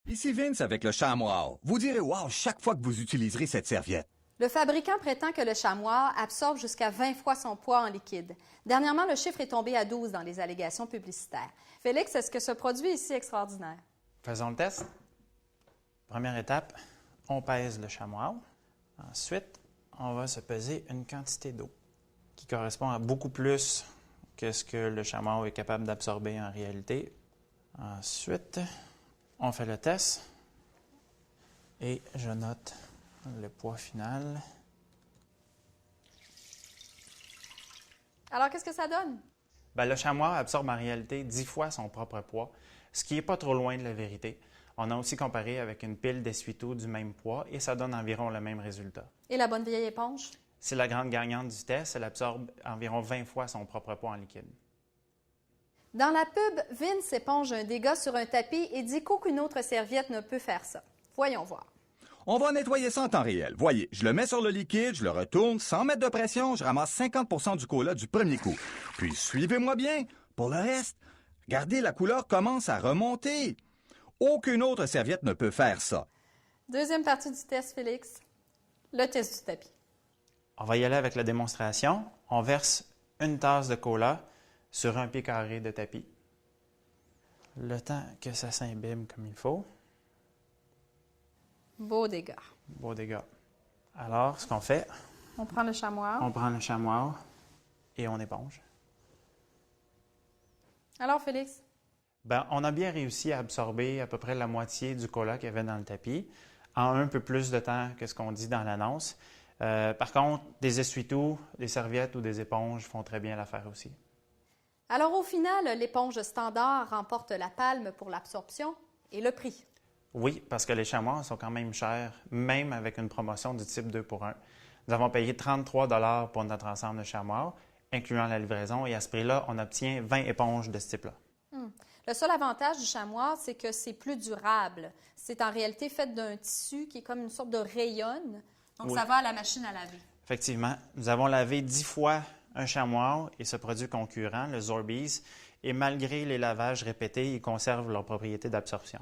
Ici Vince avec le chamois. Vous direz wow chaque fois que vous utiliserez cette serviette. Le fabricant prétend que le chamois absorbe jusqu'à 20 fois son poids en liquide. Dernièrement, le chiffre est tombé à 12 dans les allégations publicitaires. Félix, est-ce que ce produit est si extraordinaire? Faisons le test. Première étape, on pèse le chamois. Ensuite, on va se peser une quantité d'eau qui correspond à beaucoup plus que ce que le chamois est capable d'absorber en réalité. Ensuite, on fait le test et je note le poids final. Alors, qu'est-ce que ça donne? Bien, le chamois absorbe en réalité 10 fois son propre poids, ce qui n'est pas trop loin de la vérité. On a aussi comparé avec une pile d'essuie-tout du même poids et ça donne environ le même résultat. Et la bonne vieille éponge? C'est la grande gagnante du test, elle absorbe environ 20 fois son propre poids en liquide. Dans la pub, Vince éponge un dégât sur un tapis et dit qu'aucune autre serviette ne peut faire ça. Voyons voir. On va nettoyer ça en temps réel. Voyez, je le mets sur le liquide, je le retourne sans mettre de pression, je ramasse 50% du cola du premier coup. Puis suivez-moi bien. Pour le reste, regardez, la couleur commence à remonter. Aucune autre serviette ne peut faire ça. Deuxième partie du test, Félix. Le test du tapis. On va y aller avec la démonstration. On verse une tasse de cola sur un pied carré de tapis. Le temps que ça s'imbibe comme il faut. Beau dégât. Beau dégât. Alors, ce qu'on fait, On prend le chamois. on prend le chamois et on éponge. Alors, Félix? Bien, on a bien réussi à absorber à peu près la moitié du cola qu'il y avait dans le tapis en un peu plus de temps que ce qu'on dit dans l'annonce. Par contre, des essuie-tout, des serviettes ou des éponges font très bien l'affaire aussi. Alors, au final, l'éponge standard remporte la palme pour l'absorption et le prix. Oui, parce que les chamois sont quand même chers, même avec une promotion du type 2 pour 1. Nous avons payé 33 $ pour notre ensemble de chamois, incluant la livraison, et à ce prix-là, on obtient 20 éponges de ce type-là. Le seul avantage du chamois, c'est que c'est plus durable. C'est en réalité fait d'un tissu qui est comme une sorte de rayonne. Donc, Oui. ça va à la machine à laver. Effectivement, nous avons lavé 10 fois un chamois et ce produit concurrent, le Zorbies, et malgré les lavages répétés, ils conservent leur propriété d'absorption.